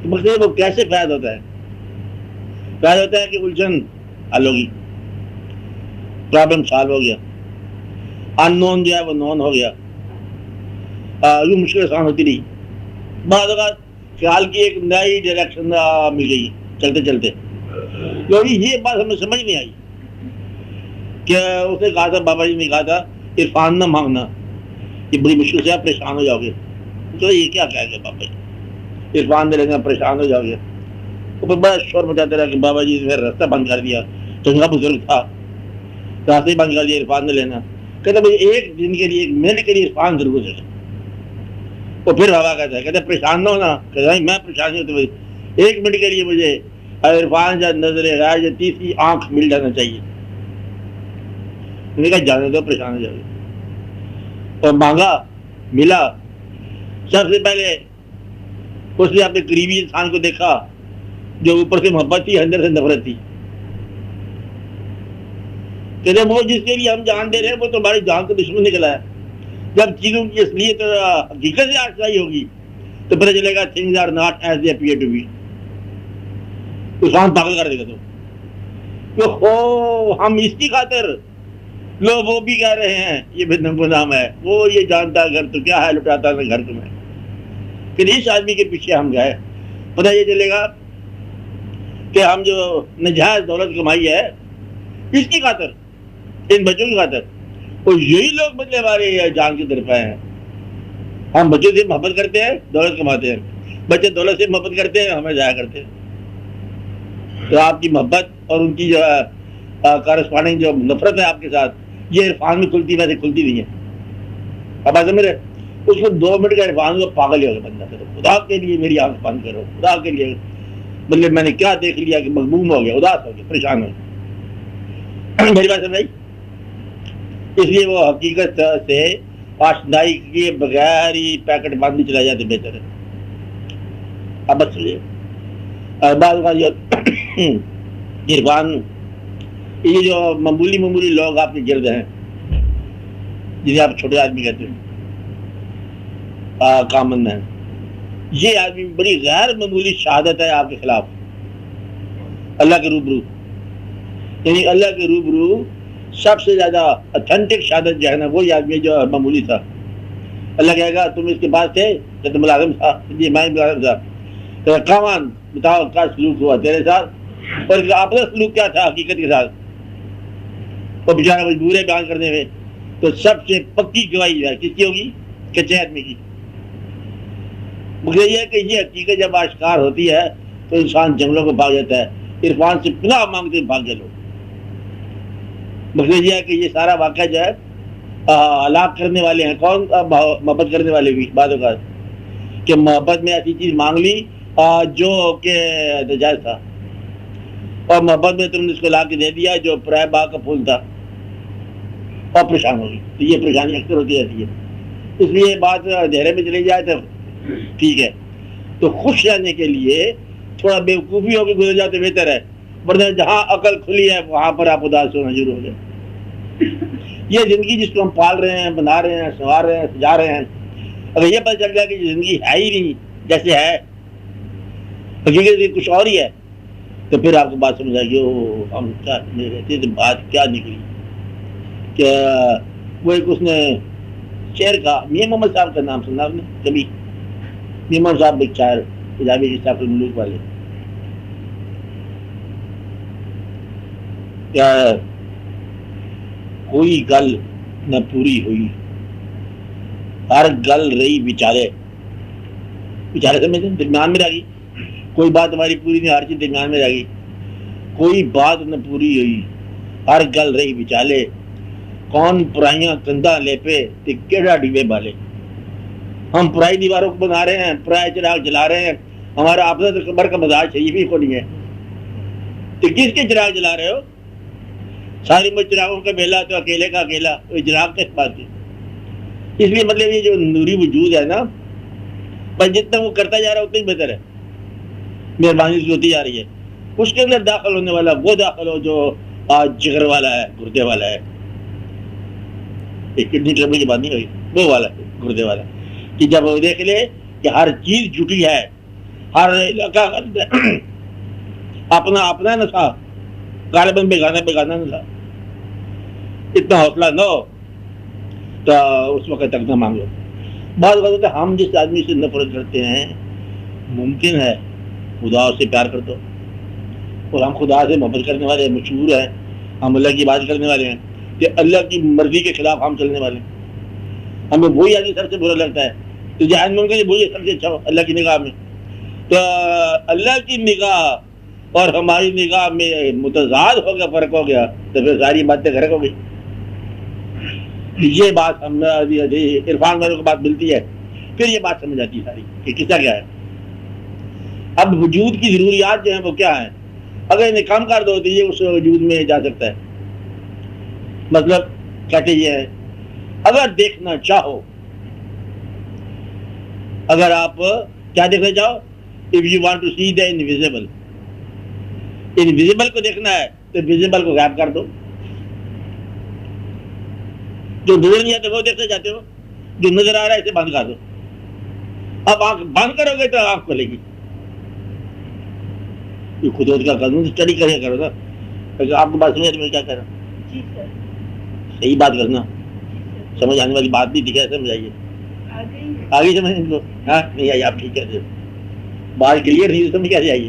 تو مقصد وہ کیسے فیض ہوتا ہے؟ فیض ہوتا ہے کہ الجھن حل ہوگی، پرابلم سالو ہو گیا، ان نون جو ہے وہ نون ہو گیا، یوں مشکل آسان ہوتی رہی، بعض اوقات خیال کی ایک نئی ڈائریکشن مل گئی چلتے چلتے. کیونکہ یہ بات ہمیں سمجھ نہیں آئی کہ اس نے کہا تھا، بابا جی نے کہا تھا عرفان نہ مانگنا، یہ بڑی مشکل سے آپ پریشان ہو جاؤ گے. تو یہ کیا کہہ گے بابا جی، عرفان دے لینا پریشان ہو جاؤ گے. تو پھر بڑا شور مچاتے رہا کہ بابا جی نے راستہ بند کر دیا، چنگا بزرگ تھا، راستے ہی بند کر دیا عرفان دے لینا. کہتے بھائی ایک دن کے لیے، ایک منٹ کے لیے عرفان ضرور دے گا. وہ پھر بابا کہتا ہے، کہتے پریشان نہ ہونا. کہتا ہے میں پریشان نہیں ہوتا، ایک منٹ کے لیے مجھے عرفان یا نظر غائب یا تیسری آنکھ مل جانا چاہیے. انہوں نے کہا جانے دو، پریشان ہو جاؤ گے. اور مانگا، ملا. سب سے پہلے اس نے اپنے قریبی انسان کو دیکھا جو اوپر سے محبت تھی، اندر سے نفرت تھی. کہتے وہ جس کے لیے ہم جان دے رہے ہیں وہ تو ہماری جان کا دشمن نکلا ہے. جب چیزوں کی اصلیت حقیقت سے آشنائی ہوگی تو پتہ چلے گا things are not as they appear to be. انسان پاگل کر دے گا. تو ہم اس کی خاطر لوگ وہ بھی کہہ رہے ہیں یہ بھی نمبر نام ہے، وہ یہ جانتا گھر تو کیا ہے، لٹاتا نہ گھر تمہیں. کہ اس آدمی کے پیچھے ہم گئے، پتہ یہ چلے گا کہ ہم جو نجائز دولت کمائی ہے اس کی خاطر، ان بچوں کی خاطر، اور یہی لوگ بدلے ہمارے جان کی طرف آئے ہیں. ہم بچوں سے محبت کرتے ہیں، دولت کماتے ہیں. بچے دولت سے محبت کرتے ہیں، ہمیں ضائع کرتے ہیں. تو آپ کی محبت اور ان کی جو کارسپونڈنگ جو نفرت ہے آپ کے ساتھ، یہ عرفان میں کھلتی ویسے کھلتی نہیں ہے. اب ایسا میرے اس کو 2 منٹ کا عرفان ہوا، پاگل ہی ہو گیا بندہ. تو خدا کے لیے میری آنکھ بند کرو، خدا کے لیے. مطلب میں نے کیا دیکھ لیا کہ مغموم ہو گیا، اداس ہو گیا، پریشان ہو گیا. میری بات سمجھ؟ اس لیے وہ حقیقت سے آشنائی کے بغیر ہی پیکٹ بند چلا جاتے بہتر ہے. اب بس سمجھے بعض عرفان، یہ جو معمولی لوگ آپ کے گرد ہیں جنہیں آپ چھوٹے آدمی کہتے ہیں، کامن ہیں، یہ آدمی بڑی غیر معمولی شہادت ہے آپ کے خلاف اللہ کے روبرو. یعنی اللہ کے روبرو سب سے زیادہ اتھینٹک شہادت جو ہے نا، وہی آدمی جو معمولی تھا. اللہ کہے گا تم اس کے پاس تھے جب ملازم تھا، جی میں ملازم تھا. کمان بتاؤ کیا سلوک ہوا تیرے ساتھ، اور اس کا اپنا سلوک کیا تھا حقیقت کے ساتھ. وہ بیچارہ مجبور ہے بیان کرنے میں. تو سب سے پکی گواہی جو ہے کس کی ہوگی؟ کچے آدمی کی. مگر یہ ہے کہ یہ حقیقت جب آشکار ہوتی ہے تو انسان جنگلوں کو بھاگ جاتا ہے. عرفان سے پناہ مانگتے بھاگ گئے لوگ. مگر یہ ہے کہ یہ سارا واقعہ جو ہے ہلاک کرنے والے ہیں کون؟ محبت کرنے والے بھی بعد اوقات، کہ محبت میں ایسی چیز مانگ لی جو کہ ناجائز تھا، اور محبت میں تم نے اس کو لا کے دے دیا جو پرائے باغ کا پھول تھا، اور پریشان ہوگی. تو یہ پریشانی اکثر ہوتی رہتی ہے. اس لیے بات اندھیرے میں چلی جائے تو ٹھیک ہے. تو خوش رہنے کے لیے تھوڑا بیوقوفی ہو کے گزر جاتے بہتر ہے، ورنہ جہاں عقل کھلی ہے وہاں پر آپ اداس ہونا شروع ہو جائے. یہ زندگی جس کو ہم پال رہے ہیں، بنا رہے ہیں، سنوار رہے ہیں، سجا رہے ہیں، اگر یہ پتہ چل جائے کہ یہ زندگی ہے ہی نہیں جیسے ہے، حقیقت کچھ اور ہی ہے، تو پھر آپ کو بات سمجھ آئے گی ہم کیا رہتے تھے، بات کیا نکلی. کہ وہ ایک اس نے شعر کا، میاں محمد صاحب کا نام سنا آپ نے کبھی؟ میاں محمد صاحب ایک شاعر پنجابی اشراف الملوک والے. کیا کوئی گل نہ پوری ہوئی، ہر گل رہی بیچارے سمجھتے درمیان میں رہ گئی. کوئی بات ہماری پوری نہیں، ہر چیز درمیان میں رہ گئی. کوئی بات نہ پوری ہوئی، ہر گل رہی بیچالے. کون پرائیاں کندھاں لے پے تے کیڑا ڈیوے بالے. ہم پرائی دیواروں کو بنا رہے ہیں، پرائے چراغ جلا رہے ہیں. ہمارا آپس قبر کا مزاج صحیح بھی کو نہیں ہے. تو کس کے چراغ جلا رہے ہو؟ ساری مجھ چراغوں کا بیلا تو اکیلے کا اکیلا، وہ چراغ کس بات کی؟ اس لیے مطلب یہ جو نوری وجود ہے نا، پر جتنا وہ کرتا جا رہا ہے اتنا ہی بہتر ہے. مہربانی سے ہوتی جا رہی ہے. اس کے اندر داخل ہونے والا وہ داخل ہو جو جگر والا ہے، گردے والا ہے. کڈنی ٹربل کی بات نہیں ہوئی، وہ والا ہے گردے والا، کہ جب وہ دیکھ لے کہ ہر چیز جھوٹی ہے، ہر علاقہ اپنا اپنا نسا، غالباً بیگانہ بیگانہ نسا. اتنا حوصلہ نہ ہو تو اس وقت تک نہ مانگو. بعض وقت ہم جس آدمی سے نفرت کرتے ہیں ممکن ہے خدا اس سے پیار کر دو، اور ہم خدا سے محبت کرنے والے ہیں، مشہور ہیں ہم اللہ کی بات کرنے والے ہیں کہ اللہ کی مرضی کے خلاف ہم چلنے والے ہیں. ہمیں وہی آدمی سب سے برا لگتا ہے تو جہنم کے لیے وہی سب سے اچھا ہو اللہ کی نگاہ میں. تو اللہ کی نگاہ اور ہماری نگاہ میں متضاد ہو گیا، فرق ہو گیا، تو پھر ساری باتیں غرق ہو گئی. یہ بات ہم عرفان والوں کو بات ملتی ہے، پھر یہ بات سمجھ آتی ہے ساری کہ قصہ کیا ہے. اب وجود کی ضروریات جو ہیں وہ کیا ہیں، اگر انہیں کم کر دو تو یہ اس وجود میں جا سکتا ہے. مطلب کہتے یہ ہے اگر دیکھنا چاہو، اگر آپ کیا دیکھنا چاہو، if you want to see the invisible، invisible کو دیکھنا ہے تو ویزیبل کو غائب کر دو. جو نظر نہیں آتا وہ دیکھنا چاہتے ہو، جو نظر آ رہا ہے اسے بند کر دو. اب آنکھ بند کرو گے تو آنکھ کھلے گی. خود کا قانون اسٹڈی کرے کرو نا. آپ کو بات سمجھ میں کیا کہہ رہا ہوں، صحیح بات کرنا، سمجھ آنے والی بات نہیں دکھا سمجھ آئیے آگے سمجھ کو. ہاں نہیں آئی آپ ٹھیک ہے، بات کلیئر نہیں سمجھ کیسے آئیے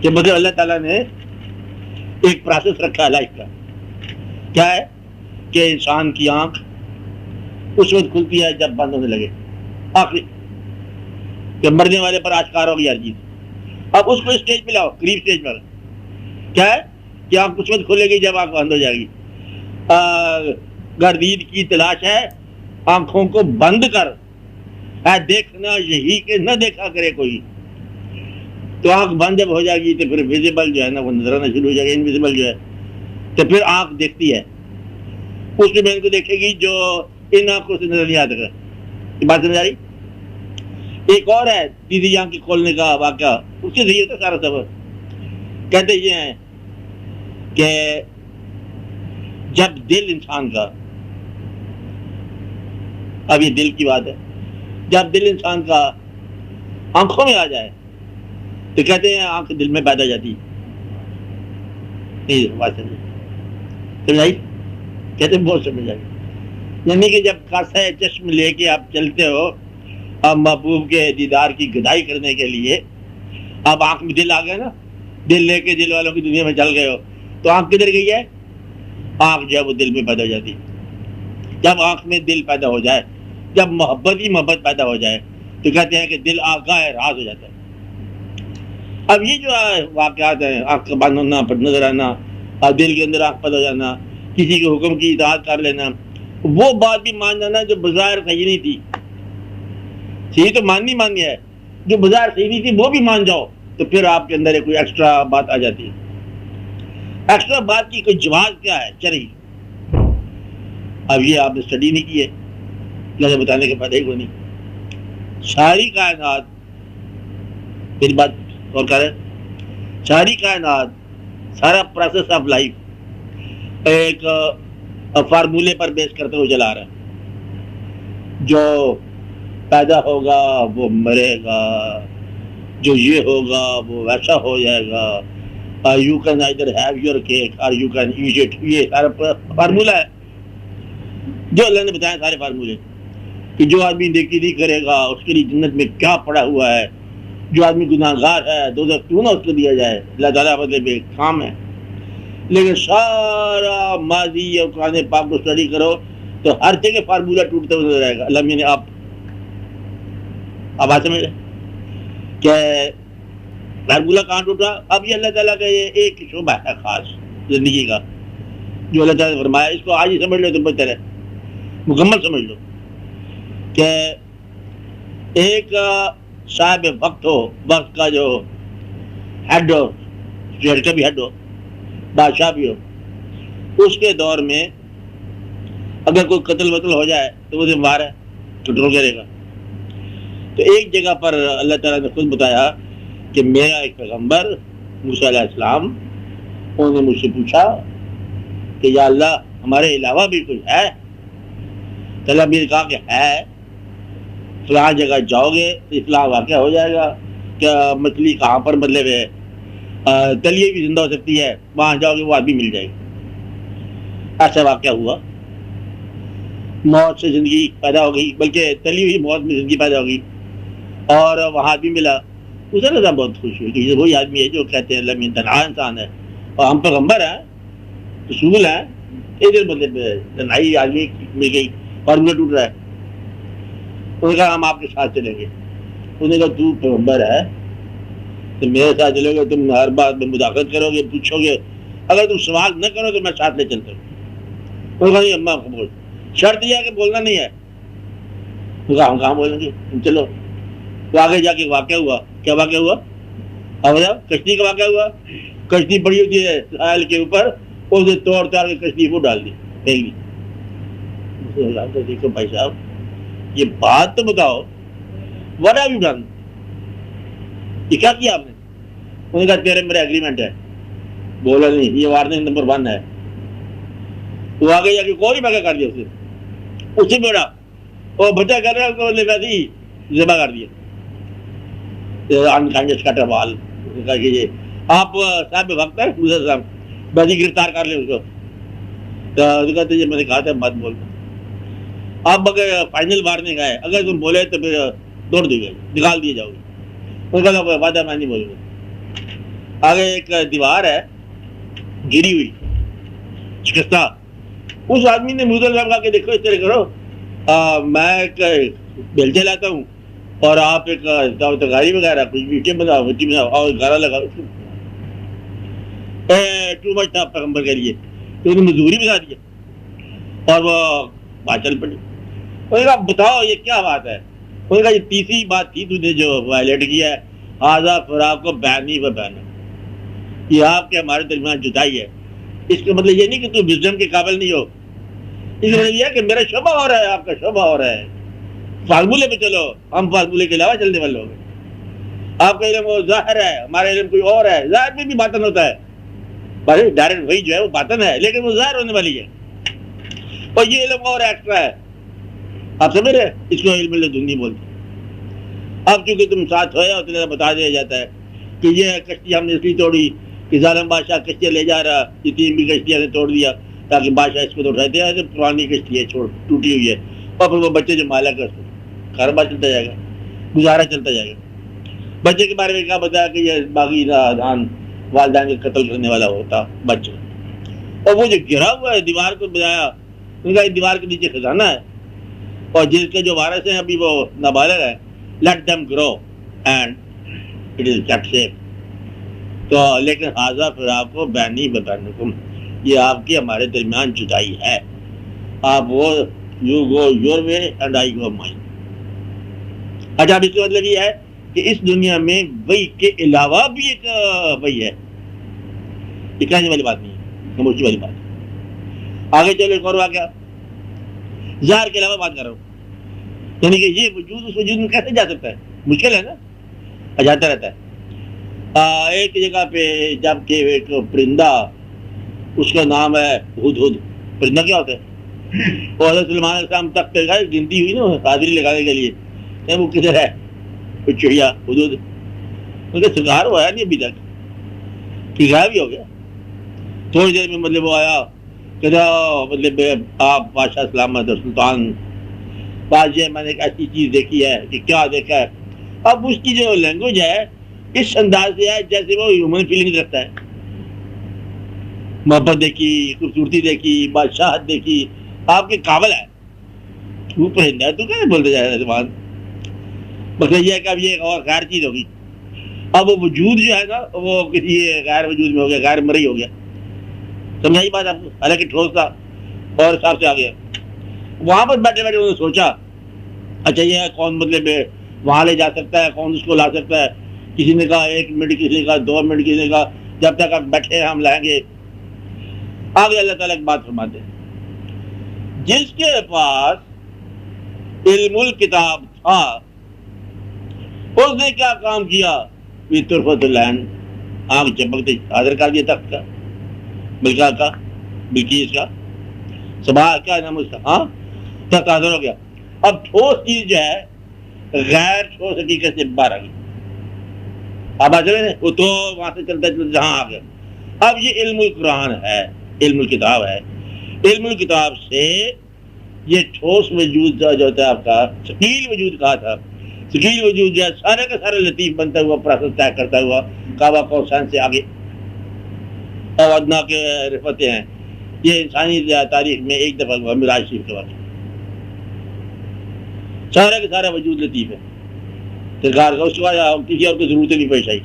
کہ مطلب اللہ تعالیٰ نے ایک پروسیس رکھا ہے لائف کا. کیا ہے کہ انسان کی آنکھ اس وقت کھلتی ہے جب بند ہونے لگے، آخری جب مرنے والے پر آشکار ہوگی ہر چیز. اب اس کو اسٹیج پہ لاؤ، قریب اسٹیج پر کیا ہے کہ آنکھ اس وقت کھلے گی جب آنکھ بند ہو جائے گی. گردید کی تلاش ہے، آنکھوں کو بند کر، دیکھنا یہی کہ نہ دیکھا کرے کوئی. تو آنکھ بند جب ہو جائے گی تو پھر ویزیبل جو ہے نا وہ نظر آنا شروع ہو جائے گا. انویزیبل جو ہے تو پھر آنکھ دیکھتی ہے، اس میں کو دیکھے گی جو ان آنکھوں سے نظر نہیں آتا. یہ بات سمجھ آ رہی. ایک اور ہے تیسری آنکھ کھولنے کا واقعہ، اس سے صحیح ہوتا سارا سفر. کہتے یہ ہیں کہ جب دل انسان کا، اب یہ دل کی بات ہے، جب دل انسان کا آنکھوں میں آ جائے تو کہتے ہیں آنکھ دل میں پیدا جاتی. بات سمجھ آئی، کہتے ہیں بہت سمجھ آئی. یعنی کہ جب کاسہ چشم لے کے آپ چلتے ہو اب محبوب کے دیدار کی گدائی کرنے کے لیے، اب آنکھ میں دل آ گیا نا، دل لے کے دل والوں کی دنیا میں چل گئے ہو تو آنکھ کدھر گئی ہے؟ آنکھ جو ہے وہ دل میں پیدا ہو جاتی. جب آنکھ میں دل پیدا ہو جائے، جب محبت ہی محبت پیدا ہو جائے تو کہتے ہیں کہ دل آگاہ ہے، راز ہو جاتا ہے. اب یہ جو واقعات ہیں، آنکھ کا بند ہونا، پھر نظر آنا، اور دل کے اندر آنکھ پیدا ہو جانا، کسی کے حکم کی اطاعت کر لینا، وہ بات بھی مان جانا جو بظاہر صحیح نہیں تھی. صحیح تو ماننی ہے، جو بظاہر صحیح نہیں تھی وہ بھی مان جاؤ تو پھر آپ کے اندر کوئی ایکسٹرا بات آ جاتی ہے. ایکسٹرا بات کی کوئی جواز کیا ہے؟ چرہی. اب یہ آپ نے اسٹڈی نہیں کی ہے، لہذا بتانے کے فائدہ ہی کوئی نہیں. ساری کائنات، میری بات اور کہہ رہے، ساری کائنات، سارا پروسیس آف لائف ایک فارمولے پر بیس کرتے ہوئے چلا رہا ہے. جو پیدا ہوگا وہ مرے گا، جو یہ ہوگا وہ ویسا ہو جائے گا. You can either have your cake or you can eat it. یہ سارا فارمولہ ہے جو اللہ نے بتایا، سارے فارمولے کہ جو آدمی نیکی نہیں کرے گا اس کے لیے جنت میں کیا پڑا ہوا ہے، جو آدمی گناہ گار ہے دوزخ کیوں نہ اس کو دیا جائے. اللہ تعالیٰ مطلب ایک کام ہے. لیکن سارا ماضی اور قرآن پاک کو اسٹڈی کرو تو ہر جگہ فارمولہ ٹوٹتا ہوا نظر آئے گا. اللہ نے اب بات سمجھ کہ فارمولہ کہاں ٹوٹا. اب یہ اللہ تعالیٰ کا یہ ایک شعبہ ہے خاص زندگی کا جو اللہ تعالیٰ نے فرمایا، اس کو آج ہی سمجھ لو تو بہتر ہے، مکمل سمجھ لو کہ ایک صاحب وقت ہو، وقت کا جو ہیڈ ہو، اسٹیٹ کا بھی ہیڈ ہو، بادشاہ بھی ہو، اس کے دور میں اگر کوئی قتل وتل ہو جائے تو وہ ذمہ دار ہے، کنٹرول کرے گا. تو ایک جگہ پر اللہ تعالیٰ نے خود بتایا کہ میرا ایک پیغمبر موسیٰ علیہ السلام، انہوں نے مجھ سے پوچھا کہ یا اللہ ہمارے علاوہ بھی کچھ ہے؟ تو اللہ نے کہا کہ ہے، فلاں جگہ جاؤ گے تو فلاں واقعہ ہو جائے گا، کیا مچھلی کہاں پر مطلب ہے تلیے بھی زندہ ہو سکتی ہے، وہاں جاؤ گے وہ آدمی مل جائے گا۔ ایسا واقعہ ہوا، موت سے زندگی پیدا ہو گئی، بلکہ تلی ہوئی موت میں زندگی پیدا ہو گئی، اور وہاں بھی ملا۔ اسے لگا بہت خوش ہوئی کہ یہ وہی آدمی ہے جو کہتے ہیں اللہ میں تنہا انسان ہے اور ہم پیغمبر ہیں، رسول ہیں، ادھر مطلب تنہائی آدمی مل گئی، فارمولہ ٹوٹ رہا ہے۔ انہوں نے کہا ہم آپ کے ساتھ چلیں گے۔ انہوں نے کہا تو پیغمبر ہے تو میرے ساتھ چلو گے، تم ہر بات میں مداخلت کرو گے، پوچھو گے، اگر تم سوال نہ کرو تو میں ساتھ لے چلتا ہوں۔ انہوں نے کہا نہیں اماں قبول، شرط یہ ہے کہ بولنا نہیں ہے۔ انہوں نے کہا ہم کہاں بولیں گے، تم چلو۔ تو آگے جا کے واقعہ ہوا۔ کیا واقعہ ہوا؟ اب کشتی کا واقعہ ہوا۔ کشتی پڑی ہوتی ہے ساحل کے اوپر، اسے توڑ تاڑ کے کشتی کو ڈال دی، پھینک دی۔ دیکھو بھائی صاحب یہ بات تو بتاؤ، what have you done؟ یہ کیا کیا آپ نے؟ انہوں نے کہا تیرے میرے ایگریمنٹ ہے۔ بولا نہیں، یہ وارننگ نمبر 1 ہے۔ وہ آگے جا کے کوئی بگا کر دیا اسے بیڑا وہ بچہ کر رہا ہے، اس کو ویسے ہی ذبح کر دیا۔ آپ صاحب وقت ہے صاحب بازی گرفتار کر لیں اس کو۔ تو کہتے ہیں میں نے کہا تھا مت بول، آپ اگر فائنل وارننگ ہے، اگر تم بولے تو پھر دوڑ دی گئے، نکال دیے جاؤ گے۔ ان کا وعدہ میں نہیں بولوں گا۔ آگے ایک دیوار ہے گری ہوئی شکستہ، اس آدمی نے موزل صاحب کہا کہ دیکھو اس طرح کرو، میں ایک بیلچے لاتا ہوں اور آپ ایک ترکاری وغیرہ کچھ میٹھے بناؤ، مٹی بناؤ اور گارا لگاؤ۔ ٹو مچ تھا پیغمبر کے لیے، تو انہوں نے مزدوری بتا دیا اور وہ بات چل پڑی۔ انہوں نے کہا بتاؤ یہ کیا بات ہے؟ انہوں نے کہا یہ تیسری بات تھی تو نے جو وائلیٹ کیا ہے، آزا فراق کو بینی و بین، یہ آپ کے ہمارے درمیان جدائی ہے۔ اس کا مطلب یہ نہیں کہ تم وزڈم کے قابل نہیں ہو، اس کا مطلب یہ ہے کہ میرا شعبہ ہو رہا ہے، آپ کا شعبہ ہو رہا ہے، فارمولے پہ چلو، ہم فارمولے کے علاوہ چلنے والے لوگ ہیں۔ آپ کا علم وہ ظاہر ہے، ہمارا علم کوئی اور ہے، ظاہر میں بھی باطن ہوتا ہے، ڈائریکٹ وہی جو ہے وہ باطن ہے لیکن وہ ظاہر ہونے والی ہے، اور یہ علم اور ایکسٹرا ہے۔ آپ سمجھ رہے؟ اس کو علم لدنی بولتے ہیں۔ اب چونکہ تم ساتھ ہوئے اور تمہیں بتا دیا جاتا ہے کہ یہ کشتی ہم نے اس لیے توڑی کہ ظالم بادشاہ کشتیاں لے جا رہا، یہ 3 بھی کشتیاں نے توڑ دیا تاکہ بادشاہ اس کو تو اٹھاتے ہیں، پرانی کشتی ہے ٹوٹی ہوئی ہے، اور پھر وہ بچے جو مالک ہے کاروبار چلتا جائے گا، گزارا چلتا جائے گا۔ بچے کے بارے میں کیا بتایا کہ یہ باغی دان والدین کے قتل کرنے والا ہوتا بچہ، اور وہ جو گرا ہوا ہے دیوار کو بتایا، ان کا دیوار کے نیچے خزانہ ہے، اور جس کے جو وارث ہیں ابھی وہ نابالغ ہے، let them grow and it is kept safe۔ تو لیکن حاضہ فراق کو بینی بینکم، یہ آپ کی ہمارے درمیان جدائی ہے، آپ وہ you go your way and I go mine. اچھا اب اس کا مطلب یہ ہے کہ اس دنیا میں وہی کے علاوہ بھی ایک وہی ہے، یہ کہنے والی بات نہیں ہے، خاموشی والی بات۔ آگے چلو ایک اور واقعہ، ظاہر کے علاوہ بات کر رہا ہوں، یعنی کہ یہ وجود اس وجود میں کیسے جا سکتا ہے؟ مشکل ہے نا، جاتا رہتا ہے۔ ایک جگہ پہ جب کہ ایک پرندہ، اس کا نام ہے ہدہد، پرندہ کیا ہوتا ہے؟ وہ حضرت سلیمان علیہ السلام تک پہ گئے، گنتی ہوئی نا حاضری لگانے کے لیے، وہ کدھر ہے؟ وہ چڑیا ہدہد، ان کا شکار ہوا ہے نہیں ابھی تک، کہ غائب ہی ہو گیا۔ تھوڑی دیر میں مطلب وہ آیا کہ مطلب آپ بادشاہ سلامت اور سلطان بادشاہ، میں نے ایک ایسی چیز دیکھی ہے کہ کیا دیکھا ہے؟ اب اس کی جو لینگویج ہے اس انداز سے ہے جیسے وہ ہیومن فیلنگ رکھتا ہے، محبت دیکھی، خوبصورتی دیکھی، بادشاہت دیکھی، آپ کے قابل ہے، تو پرندہ ہے تو کیسے بولتے جا رہا ہے زبان؟ مطلب یہ ہے کہ اب یہ اور غیر چیز ہوگی، اب وہ وجود جو ہے نا وہ کسی غیر وجود میں ہو گیا، غیر مرئی ہو گیا، سمجھائی بات آپ کو؟ حالانکہ ٹھوس تھا اور حساب سے آ گیا۔ وہاں پر بیٹھے بیٹھے انہوں نے سوچا اچھا یہ کون مطلب وہاں لے جا سکتا ہے، کون اس کو لا سکتا ہے؟ کسی نے کہا 1 منٹ، کسی نے کہا 2 منٹ، کسی نے کہا جب تک آپ بیٹھے ہیں ہم لائیں گے۔ آگے اللہ تعالیٰ ایک بات فرماتے ہیں، جس کے پاس علم الکتاب تھا اس نے کیا کام کیا؟ طرفت العین، آنکھ چپکتے حاضر کر دیا تخت کا، ملکہ کا، بلقیس کا، صبا کا نام اس کا، ہاں تخت حاضر ہو گیا۔ اب ٹھوس چیز جو ہے غیر ٹھوس حقیقت سے باہر آ گئی. اب آج وہ تو وہاں سے چلتا چلتا جہاں آ گیا. اب یہ علم القرآن ہے، علم الکتاب ہے. علم الکتاب سے یہ ٹھوس وجود جو ہوتا ہے آپ کا ثقیل وجود کہا تھا، ثقیل وجود جو ہے سارے کا سارا لطیف بنتا ہوا پروسیس طے کرتا ہوا کعبہ کوثر سے آگے اور ادنا کے رفتے ہیں. یہ انسانی تاریخ میں ایک دفعہ ہوا معراج شریف کے واقعہ. سارا کا سارا وجود لطیف ہے سرکار کا. اس کے بعد کسی اور کو ضرورت نہیں پیش آئی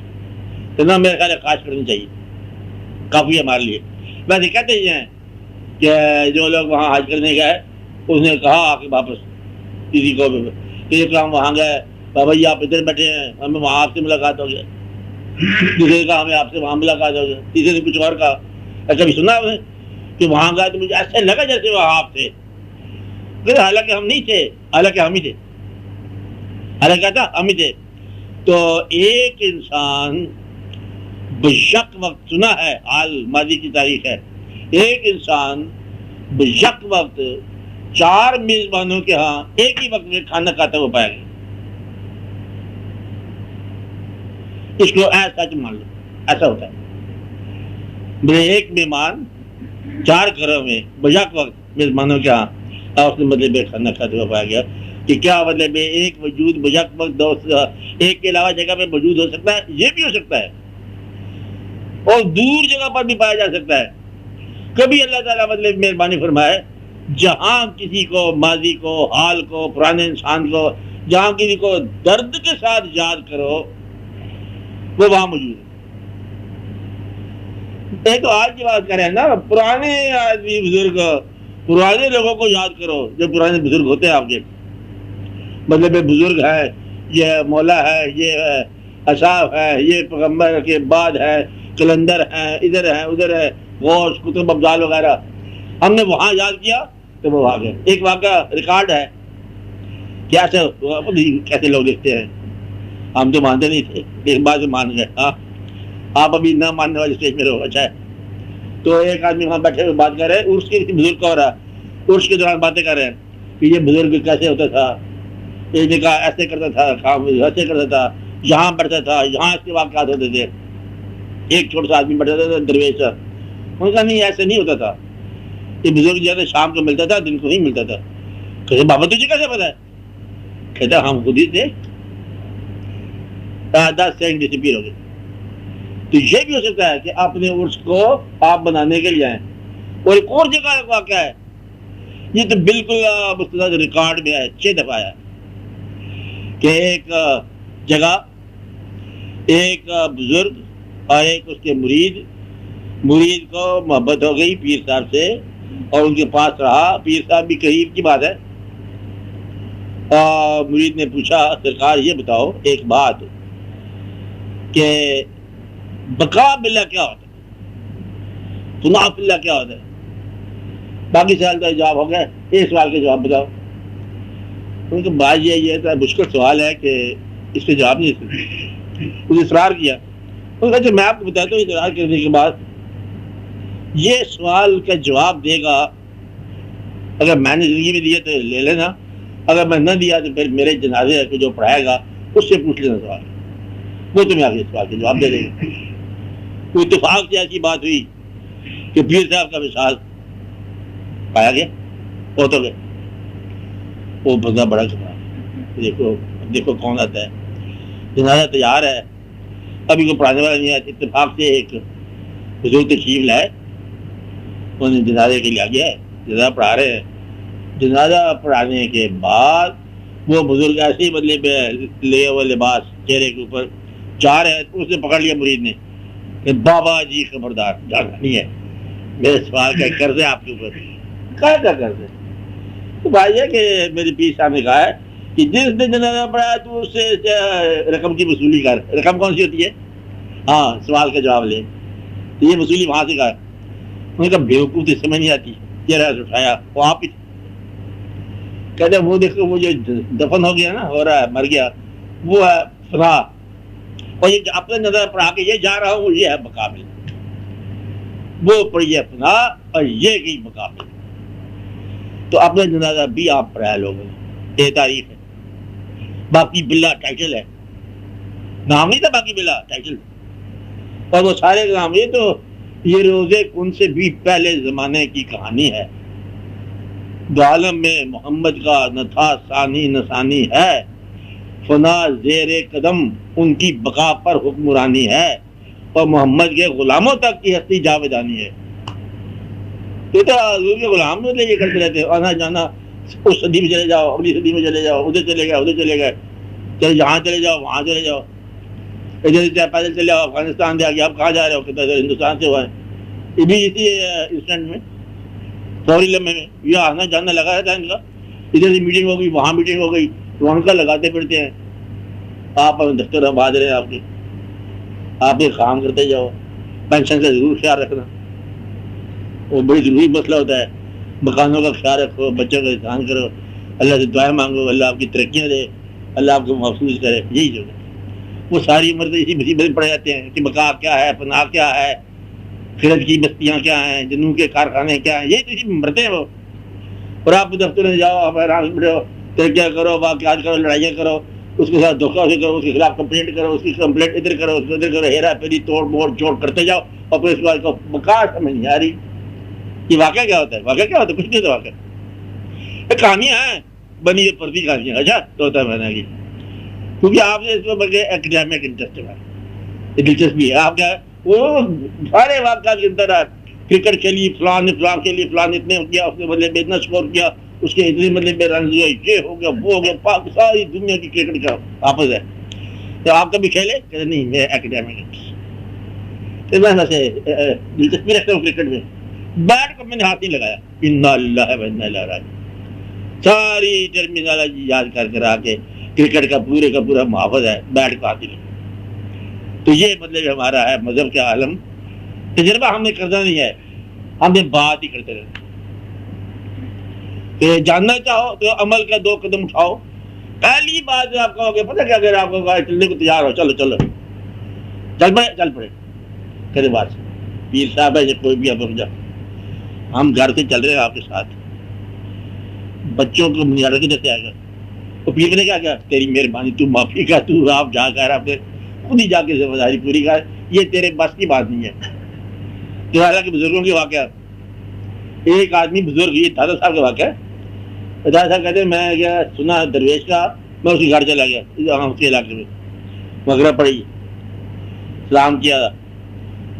تو نہ میرے خیال ہے خاص کرنی چاہیے، کافی ہے ہمارے لیے. ویسے کہتے ہی ہیں کہ جو لوگ وہاں حج کرنے گئے اس نے کہا آ کے واپس کسی کو کہ ہم وہاں گئے بابا جی آپ ادھر بیٹھے ہیں ہمیں وہاں آپ سے ملاقات ہو گیا، دوسرے نے کہا ہمیں آپ سے وہاں ملاقات ہو گیا، تیسرے نے کچھ اور کہا. ایسا بھی سنا آپ نے کہ وہاں گئے تو مجھے ایسا لگا جیسے وہاں آپ تھے، حالانکہ ہم نہیں تھے، حالانکہ ہم ہی تھے، حالانکہ کیا تھا ہم ہی تھے. تو ایک انسان بشک وقت سنا ہے، حال ماضی کی تاریخ ہے، ایک انسان بشک وقت 4 میزبانوں کے ہاں ایک ہی وقت میں کھانا کھاتا ہوا پایا گیا. اس کو ایسا سچ مان لو، ایسا ہوتا ہے. میرے ایک مہمان 4 گھروں میں بجاک وقت میزبانوں کے ہاں اور اس نے مطلب کھانا کھاتے ہوا پایا گیا. کہ کیا مطلب ایک وجود بجاک وقت ایک کے علاوہ جگہ پہ موجود ہو سکتا ہے؟ یہ بھی ہو سکتا ہے اور دور جگہ پر بھی پایا جا سکتا ہے. کبھی اللہ تعالیٰ مطلب مہربانی فرمائے جہاں کسی کو ماضی کو، حال کو، پرانے انسان کو، جہاں کسی کو درد کے ساتھ یاد کرو وہ وہاں موجود ہے. ایک تو آج کی بات کریں نا، پرانے آدمی بزرگ، پرانے لوگوں کو یاد کرو جو پرانے بزرگ ہوتے ہیں آپ کے، مطلب بزرگ ہے، یہ مولا ہے، یہ اصحاب ہے، یہ پیغمبر کے بعد ہے، کلندر ہے، ادھر ہے ادھر ہے، غوث کتب افضال وغیرہ. ہم نے وہاں یاد کیا تو وہ آ گئے. ایک واقعہ ریکارڈ ہے کیسے لوگ دیکھتے ہیں، ہم تو مانتے نہیں تھے، ایک بات سے مان گئے. ہاں آپ ابھی نہ ماننے والے اسٹیج میں رہو. اچھا ہے. تو ایک آدمی وہاں بیٹھے ہوئے بات کر رہے ہیں، عرس کے کسی بزرگ کا ہو رہا ہے، عرس کے دوران باتیں کر رہے ہیں کہ یہ بزرگ کیسے ہوتا تھا، ایک نے کہا ایسے کرتا تھا، کام ایسے کرتا تھا، یہاں بیٹھتا تھا، یہاں اس کے واقعات ہوتے تھے. ایک چھوٹا سا آدمی بیٹھتا تھا درویش، انہوں نے کہا نہیں ایسے نہیں ہوتا تھا، یہ بزرگ جو ہے شام کو ملتا تھا، دن کو نہیں ملتا تھا. کہتے بابا تجھے کیسے پتا ہے؟ کہتا ہم خود ہی تھے، 10 سیکنڈ ڈسپیئر ہو گئے. تو یہ بھی ہو سکتا ہے کہ اپنے عرس کو آپ بنانے کے لیے آئیں. اور ایک اور جگہ واقعہ ہے، یہ تو بالکل مستند ریکارڈ میں ہے، 6 دفعہ آیا کہ ایک جگہ ایک بزرگ اور ایک اس کے مرید کو محبت ہو گئی پیر صاحب سے اور ان کے پاس رہا. پیر صاحب بھی قریب کی بات ہے. اور مرید نے پوچھا سرکار یہ بتاؤ ایک بات کہ بقا باللہ کیا ہوتا ہے، فنا فی اللہ کیا ہوتا ہے؟ باقی سوال کا جواب ہو گیا، ایک سوال کا جواب بتاؤ. ان کی بات یہ تو مشکل سوال ہے کہ اس کے جواب نہیں سکتے. اس اصرار کیا. اچھا میں آپ کو بتاتا ہوں، اصرار کرنے کے بعد یہ سوال کا جواب دے گا، اگر میں نے زندگی میں دیا تو لے لینا، اگر میں نہ دیا تو پھر میرے جنازے کو جو پڑھائے گا اس سے پوچھ لینا سوال، وہ تمہیں آگے سوال کا جواب دے دے گا. کوئی اتفاق سے ایسی بات ہوئی کہ پیر صاحب کا مثال پایا گیا، وہ تو گئے. وہ بندہ بڑا گھبرا، دیکھو کون آتا ہے، جنازہ تیار ہے، ابھی کو پڑھانے والا نہیں ہے. اتفاق سے ایک بزرگ تشریف لائے، انہیں جنازے کے لیے آ گیا ہے، جنازہ پڑھا رہے ہیں. جنازہ پڑھانے کے بعد وہ بزرگ ایسے ہی بدلے پہ لے وہ لباس چہرے کے اوپر جا رہے ہیں، اس نے پکڑ لیا مرید نے کہ بابا جی خبردار جانا نہیں ہے، میرے سوال کا قرض ہے آپ کے اوپر. کیا قرض ہے؟ تو بھائی ہے کہ میرے پیر صاحب نے کہا ہے کہ جس نے جنازہ پڑھایا تو اس سے رقم کی وصولی کر. رقم کون سی ہوتی ہے؟ ہاں سوال کا جواب لے. تو یہ وصولی وہاں سے کہا. انہوں نے کہا بیوقوف تو سمجھ نہیں آتی. یہ رہا اٹھایا، وہ آپ ہی کہتے ہیں وہ دیکھو وہ جو دفن ہو گیا نا، ہو رہا ہے، مر گیا، وہ ہے فنا. اور یہ اپنا نظر پڑھا کے یہ جا رہا ہوں، یہ ہے مقابل. وہ پڑھی ہے فنا اور یہ گئی مقابل. تو اپنا جنازہ بھی آپ پڑھایا لوگوں نے، یہ تاریخ ہے. باقی بلا ٹائٹل ہے، نام نہیں تھا باقی بلا، ٹائٹل. اور وہ سارے نام، یہ روزے کن سے بھی پہلے زمانے کی کہانی ہے. دو عالم میں محمد کا نہ تھا ثانی نہ ثانی ہے، فنا زیر قدم ان کی بقا پر حکمرانی ہے، اور محمد کے غلاموں تک کی ہستی جاویدانی ہے. یہ تو حضور کے غلام میں یہ کرتے رہتے، آنا جانا، اس صدی میں چلے جاؤ، اگلی صدی میں چلے جاؤ، ادھر چلے گئے ادھر چلے گئے، چلے یہاں چلے جاؤ وہاں چلے جاؤ، ادھر سے پیدل چلے جاؤ افغانستان سے آ گیا، اب کہاں جا رہے ہو؟ کہتے ہیں ہندوستان سے ہوا ہے. یہ بھی اسی انسٹنٹ میں، فوری لمحے میں یہ آنا جانا لگا رہتا ہے ان کا. ادھر سے میٹنگ ہو گئی، وہاں میٹنگ ہو گئی، رونقیں لگاتے پھرتے ہیں. آپ دفتر آباد رہے، آپ کے آپ یہ کام کرتے جاؤ. پینشن کا ضرور خیال رکھنا، وہ بڑی ضروری مسئلہ ہوتا ہے. مکانوں کا خیال رکھو، بچوں کا احسان کرو، اللہ سے دعائیں مانگو، اللہ آپ کی ترقیاں دے، اللہ آپ کو محفوظ کرے. یہی جو ہے وہ ساری عمر تو اسی مصیبت میں پڑے جاتے ہیں کہ بقا کیا ہے، فنا کیا ہے، خرد کی بستیاں کیا ہیں، جنوں کے کارخانے کیا ہیں، یہی تو اسی میں مرتے ہیں وہ. اور آپ دفتر میں جاؤ، آپ آرام سے بیٹھو، ترقیاں کرو، واقعات کرو، لڑائیاں کرو، اس کے ساتھ دھوکہ سے کرو، اس کے خلاف کمپلینٹ کرو، اس کی کمپلینٹ ادھر کرو، اس کو ادھر کرو، ہیرا پھیری توڑ موڑ جوڑ کرتے جاؤ، اور پھر اس کے بعد کو بقا سمجھ نہیں آ رہی. یہ واقعہ کیا ہوتا ہے؟ واقعہ کیا ہوتا ہے؟ کچھ نہیں ہوتا. واقعہ کہانیاں ہیں بنی یہ پرتی کہانیاں. اچھا تو ہوتا ہے میں نے، کیونکہ آپ نے اس کو بلکہ ایکڈیمک انٹرسٹ ہے، دلچسپی ہے آپ کا. وہ سارے واقعات کے اندر کرکٹ کھیلی، فلاں نے فلاں کے لیے، فلاں نے اتنے کیا، اس نے بدلے میں اتنا اسکور کیا، اس کے اتنے مطلب میں رنز ہوئے، یہ ہو گیا وہ ہو گیا. ساری دنیا کی کرکٹ کا آپس ہے. تو آپ کبھی کھیلے؟ کہ نہیں، میں ایکڈیمک دلچسپی رکھتا ہوں کرکٹ میں. بیٹ کو میں نے ہاتھ نہیں لگایا، انا للہ و انا الیہ راجعون، ساری ٹرمینالوجی یاد کر کر آ کے کرکٹ کا پورا محافظ ہے، بیٹ کو ہاتھ نہیں لگایا. تو یہ مطلب ہمارا ہے مذہب کا عالم. تجربہ ہم نے کرنا نہیں ہے، ہم نے بات ہی کرتے رہنا. کہ جاننا چاہو تو عمل کا 2 قدم اٹھاؤ. پہلی بات آپ کہو گے پتہ کیا، اگر آپ کو چلنے کو تیار ہو، چلو چل پڑے کرے بات. پیر صاحب ہے کوئی بھی آپ جا، ہم گھر سے چل رہے ہیں آپ کے ساتھ، بچوں کو بنیاد کے دیتے آئے گا. تو پیر نے کیا تیری مہربانی، تو معافی کا، تو آپ جا کر آپ نے خود ہی جا کے ذمہ داری پوری کر، یہ تیرے بس کی بات نہیں ہے. تو حالانکہ بزرگوں کے واقعہ، ایک آدمی بزرگ، یہ دادا صاحب کا واقعہ ہے. دادا صاحب کہتے ہیں میں کیا سنا درویش کا، میں اس کے گھر چلا گیا اس کے علاقے میں، مغرب پڑی، سلام کیا.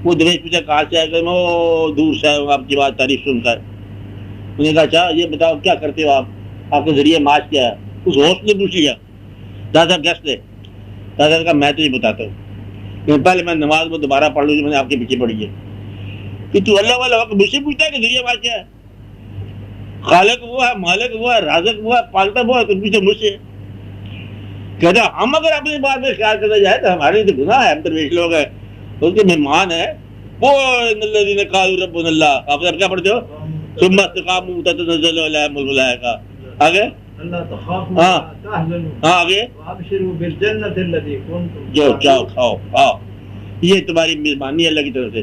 وہ درویش پوچھا کہاں سے آئے گا؟ میں وہ دور سے آئے ہوں آپ کی بات تعریف سن کر. انہوں نے کہا اچھا یہ بتاؤ کیا کرتے ہو آپ کے ذریعے معاش کیا ہے؟ اس ہوسٹ نے پوچھ لیا. دادا صاحب گیسٹ تھے. دادا صاحب کہا میں تو یہ بتاتا ہوں، پہلے میں نماز میں دوبارہ پڑھ لوں جو میں نے آپ کے پیچھے پڑھی ہے. کہ تو اللہ والا وقت مجھ سے پوچھتا ہے کہ ذریعہ معاش کیا ہے؟ خالق وہ ہے، مالک وہ ہے، رازق وہ ہے، پالتا وہ ہے، تو پوچھے مجھ سے. کہتا ہم اگر اپنی بات میں خیال کرنا جائے تو ہمارے تو گناہ ہے، ہم درویش لوگ ہیں، اس کے مہمان ہیں. وہ الذین قالوا ربنا اللہ، آپ کیا پڑھتے ہو؟ ثم استقاموا تتنزل علیہم الملائکہ. آگے آگے جو چاہو کھاؤ، یہ تمہاری مہربانی ہے اللہ کی طرف سے.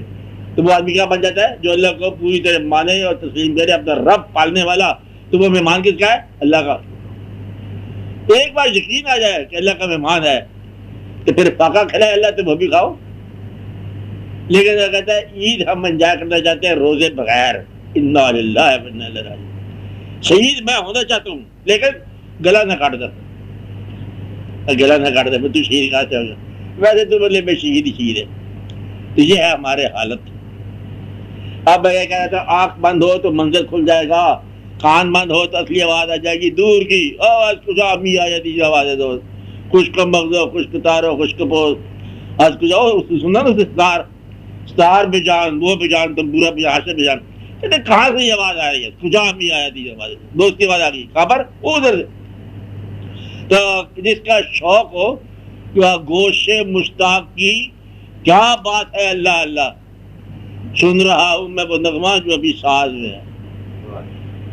تو وہ آدمی کیا بن جاتا ہے؟ جو اللہ کو پوری طرح مانے اور تسلیم کرے، اپنا رب پالنے والا. تو وہ مہمان کس کا ہے؟ اللہ کا. ایک بار یقین آ جائے کہ اللہ کا مہمان ہے تو پھر فاقہ کھلائے اللہ تو وہ بھی کھاؤ. لیکن کہتا ہے عید ہم انجوائے کرنا چاہتے ہیں روزے بغیر. انا للہ و انا الیہ راجعون. شہید میں ہونا چاہتا ہوں لیکن گلا نہ کاٹ دے، گلا نہ کاٹ دے، تو شہید کہاں سے ہوگا؟ ویسے تو بولے میں شہید ہی شہید ہے. تو یہ ہے ہمارے حالت. اب میں کہہ رہا تھا آنکھ بند ہو تو منظر کھل جائے گا، کان بند ہو تو اصلی آواز آ جائے گی دور کی. آج کچھ آمی آ جاتی آواز ہے دوست، خشک مغز ہو، خشک تار ہو، خشک پوز. آج کچھ سنا نا ستار بھی جان، وہ بھی جان، تمبورا بھی جان، بھی جان. کہتے کہاں سے یہ آواز آ رہی ہے؟ کچھ آمی آ جاتی آواز، دوست کی آواز آ گئی. کہاں پر؟ ادھر. تو جس کا شوق ہو گوش مشتاق کی کیا بات ہے، اللہ اللہ سن رہا ہوں میں وہ نغمہ جو ابھی ساز میں ہے.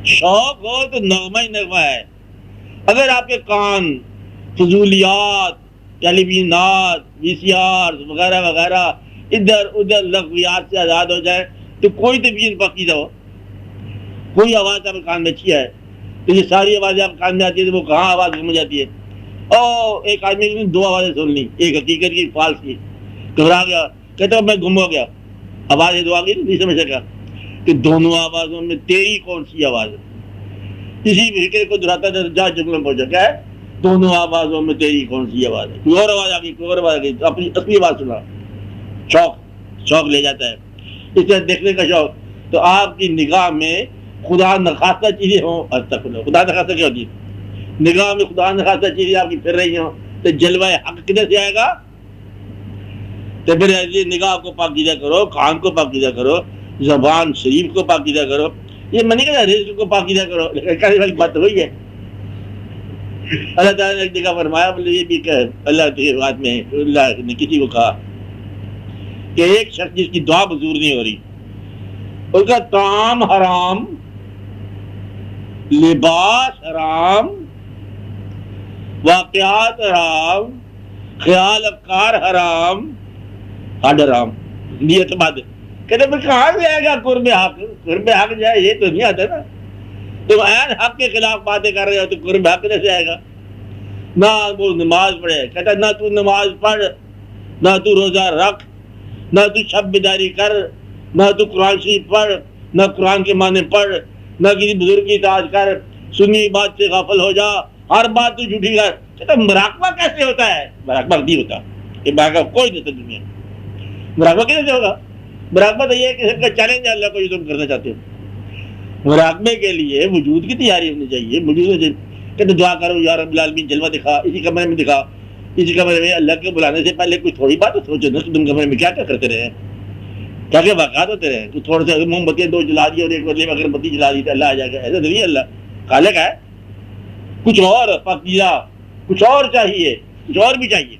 شوق ہو تو نغمہ ہی نغمہ ہے. اگر آپ کے کان فضولیات، ٹیلی ویژنات، وی سی آر وغیرہ وغیرہ ادھر ادھر لغویات سے آزاد ہو جائے تو کوئی تبیین پاکیزہ ہو، کوئی آواز آپ کے کان میں اچھی ہے تو یہ ساری آوازیں آپ کان میں آتی ہے تو وہ کہاں آواز گم جاتی ہے. اور ایک آدمی نے دو آوازیں سن لی، ایک حقیقت کی، فالس کی، گھبرا گیا، کہتا میں گم ہو گیا، آواز دو آ گئی نہیں سمجھ سکا کہ دونوں آوازوں میں تیری کون سی آواز ہے؟ کسی بھی فکر کو دہراتا تھا جا جنگل میں پہنچا، کیا ہے دونوں آوازوں میں تیری کون سی آواز ہے؟ کوئی اور آواز آ گئی، کوئی اور آواز آ گئی، اپنی اصلی آواز سنا، شوق لے جاتا ہے، اس طرح دیکھنے کا شوق۔ تو آپ کی نگاہ میں خدا نخواستہ چیزیں ہوں، خدا نخواستہ کیا ہوتی ہے؟ نگاہ میں خدا نخواستہ چیزیں آپ کی پھر رہی ہوں تو جلوہ حق کدھر سے آئے گا؟ تو پھر ایسی نگاہ کو پاکیزہ کرو، کان کو پاکیزہ کرو، زبان شریف کو پاکیزہ کرو۔ یہ میں نہیں کہتا رزق کو پاکیزہ کرو، لیکن کہنے والی بات وہی ہے۔ اللہ تعالیٰ نے ایک جگہ فرمایا، بولے یہ بھی کہ اللہ کی بات میں اللہ نے کسی کو کہا کہ ایک شخص جس کی دعا منظور نہیں ہو رہی، اس کا طعام حرام، لباس حرام، واقعات حرام، خیال افکار حرام، حرام، نیت بد۔ کہتے ہیں کہاں سے آئے گا قرب حق؟ قرب حق جو ہے یہ تو نہیں آتا نا، تم عین حق کے خلاف باتیں کر رہے ہو تو قرب حق کیسے آئے گا؟ نہ وہ نماز پڑھے، کہتا نہ تو نماز پڑھ، نہ تو روزہ رکھ، نہ تو شب بیداری کر، نہ تو قرآن شریف پڑھ، نہ قرآن کے معنی پڑھ، نہ کسی بزرگ کی اطاعت کر، سنی بات سے غافل ہو جا، ہر بات تو جھوٹی کر۔ کہتا مراقبہ کیسے ہوتا ہے؟ مراقبہ نہیں ہوتا، یہ مراقبہ کوئی نہیں ہوتا دنیا میں۔ مراقبہ کیسے ہوگا؟ مراقبہ تو یہ ہے کہ سب کا چیلنج ہے اللہ کو جو تم کرنا چاہتے ہو۔ مراقبے کے لیے وجود کی تیاری ہونی چاہیے، وجود کہتے دعا کرو یا رب العالمین جلوہ دکھا، اسی کمرے میں دکھا، اسی کمرے میں اللہ کے بلانے سے پہلے کوئی تھوڑی بات سوچو نا، تم کمرے میں کیا کیا کرتے رہے، کیا کیا واقعات ہوتے رہے، تو تھوڑے سے موم بتیاں دو جلا دی اور ایک بدلے میں اگربتی جلا دی تو اللہ آ جائے گا؟ ایسا نہیں، اللہ خالق ہے، کچھ اور پاکیزہ، کچھ اور چاہیے، کچھ اور بھی چاہیے۔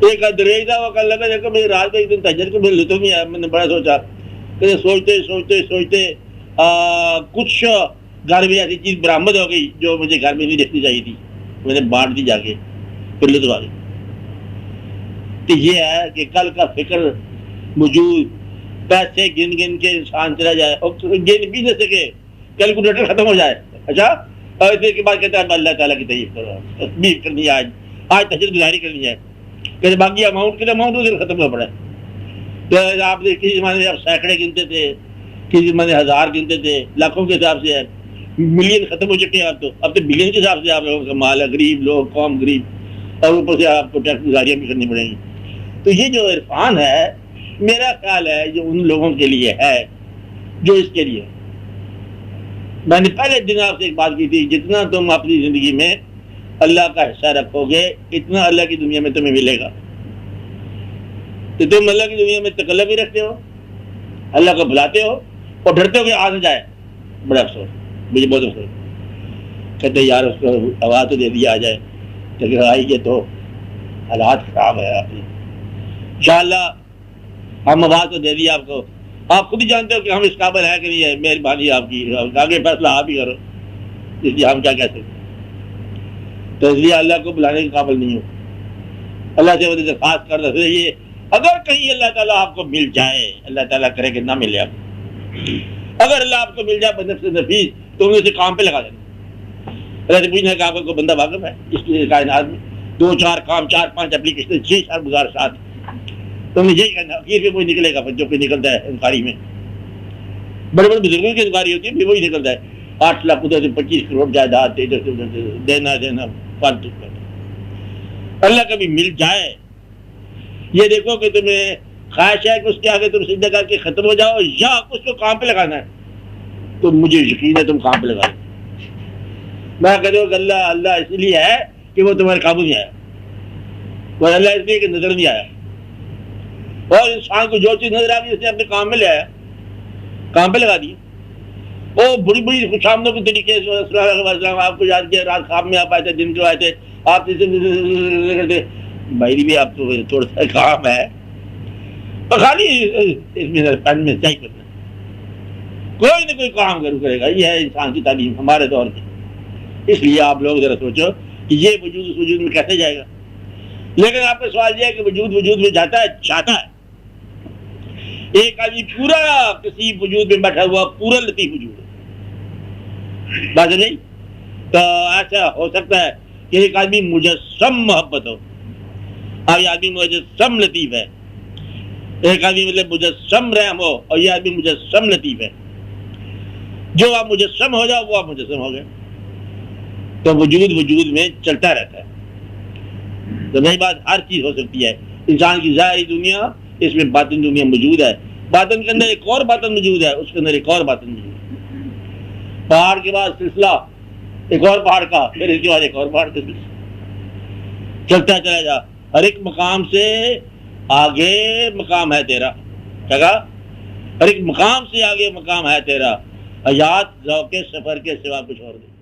ایک دریج تھا، وہ کہنے لگا دیکھو میری رات میں ایک دن تہجد کو لطف نہیں آیا، میں نے بڑا سوچا، کہ سوچتے کچھ گھر میں ایسی چیز برآمد ہو گئی جو مجھے گھر میں نہیں دیکھنی چاہیے تھی، میں نے بانٹ دی جا کے، پھر لطف آ گئی۔ تو یہ ہے کہ کل کا فکر موجود، پیسے گن گن کے انسان چلا جائے اور گن بھی نہ سکے، کیلکولیٹر ختم ہو جائے، اچھا، اور اس کے بعد کہتا ہے اللہ تعالیٰ کی تعریف کرو، تسبیح کرنی ہے، آج تہجد گزاری کرنی ہے، کہ باقی اماؤنٹ کے اماؤنٹ ادھر ختم ہو پڑا ہے۔ تو آپ کسی زمانے میں آپ سینکڑے گنتے تھے، کسی زمانے ہزار گنتے تھے، لاکھوں کے حساب سے ہے، ملین ختم ہو چکے ہیں، اب تو بلین کے حساب سے آپ لوگوں کا مال ہے، غریب لوگ، قوم غریب، اور اوپر سے آپ کو ٹیکس گزاریاں بھی کرنی پڑیں گی۔ تو یہ جو عرفان ہے میرا خیال ہے جو ان لوگوں کے لیے ہے جو اس کے لیے، میں نے پہلے دن آپ سے ایک بات کی تھی، جتنا تم اپنی زندگی میں اللہ کا حصہ رکھو گے اتنا اللہ کی دنیا میں تمہیں ملے گا۔ تو تم اللہ کی دنیا میں تکلف بھی رکھتے ہو، اللہ کو بلاتے ہو اور ڈرتے ہو کہ آ نہ جائے، بڑا افسوس، مجھے بہت افسوس۔ کہتے یار اس کو آواز تو دے دیا آ جائے، لیکن آئی یہ تو حالات خراب ہے آپ کی۔ انشاءاللہ ہم آواز تو دے دیا آپ کو، آپ خود ہی جانتے ہو کہ ہم اس قابل ہے کہ نہیں ہے، مہربانی آپ کی، آگے فیصلہ آپ ہی کرو، اس لیے ہم کیا کہہ سکتے۔ تو اس لیے اللہ کو بلانے کے قابل نہیں ہو، اللہ سے وہ درخواست کر رہے یہ اگر کہیں اللہ تعالیٰ آپ کو مل جائے، اللہ تعالیٰ کرے کہ نہ ملے آپ کو، اگر اللہ آپ کو مل جائے بنفس نفیس تو انہیں اسے کام پہ لگا دینا۔ اللہ سے پوچھنا کہ آپ کو بندہ واقف ہے اس لیے کائنات میں 2-4 کام، 4-5 اپلیکیشن، 6 گزار ساتھ، تو انہیں یہی کہنا یہ پھر وہی نکلے گا جو پھر نکلتا ہے انکاری میں، بڑے بڑے بزرگوں کی انکاری ہوتی ہے، پھر وہی نکلتا ہے 8 لاکھ ادھر سے 25 کروڑ جائیداد دینا فالتو۔ اللہ کبھی مل جائے، یہ دیکھو کہ تمہیں خواہش ہے کہ اس کے آگے تم سجدہ کر کے ختم ہو جاؤ یا اس کو کام پہ لگانا ہے، تو مجھے یقین ہے تم کام پہ لگا لو۔ میں کہتا ہوں کہ اللہ اس لیے ہے کہ وہ تمہارے قابو نہیں آیا، اور اللہ اس لیے کہ نظر نہیں آیا، اور انسان کو جو چیز نظر آ گئی اس نے اپنے کام میں لے آیا، کام پہ لگا دی۔ وہ بڑی بڑی خوش آمدوں کے طریقے سے صلی اللہ علیہ وسلم آپ کو یاد کیا، رات خواب میں آپ آئے تھے، دن کو آئے تھے، آپ کرتے بھائی بھی آپ کو تھوڑا سا کام ہے، اور خالی اس میں پین میں چاہیے کرنا، کوئی نہ کوئی کام ضرور کرے گا۔ یہ ہے انسان کی تعلیم ہمارے دور کی۔ اس لیے آپ لوگ ذرا سوچو کہ یہ وجود اس وجود میں کیسے جائے گا۔ لیکن آپ کا سوال یہ ہے کہ وجود میں جاتا ہے، چاہتا ہے۔ ایک آدمی پورا کسی وجود میں بیٹھا ہوا پورا لطیف وجود ہے، بات نہیں؟ تو ایسا ہو سکتا ہے کہ ایک آدمی مجسم محبت ہو، اور یہ آدمی مجسم لطیف ہے، ایک آدمی مطلب مجسم رحم ہو اور یہ آدمی مجسم لطیف ہے. جو آپ مجسم ہو جاؤ وہ آپ مجسم ہو گئے. تو وجود میں چلتا رہتا ہے. تو نئی بات ہر چیز ہو سکتی ہے. انسان کی ظاہری دنیا، اس میں باطن دنیا موجود ہے، باطن کے اندر ایک اور باطن موجود ہے، اس کے اندر ایک اور باطن موجود ہے. پہاڑ کے بعد سلسلہ ایک اور پہاڑ کا، پھر اس کے بعد ایک اور پہاڑ کا سلسلہ چلتا چلا جا. ہر ایک مقام سے آگے مقام ہے تیرا. کہا ہر ایک مقام سے آگے مقام ہے تیرا. حیات ذوق سفر کے سوا کچھ اور نہیں.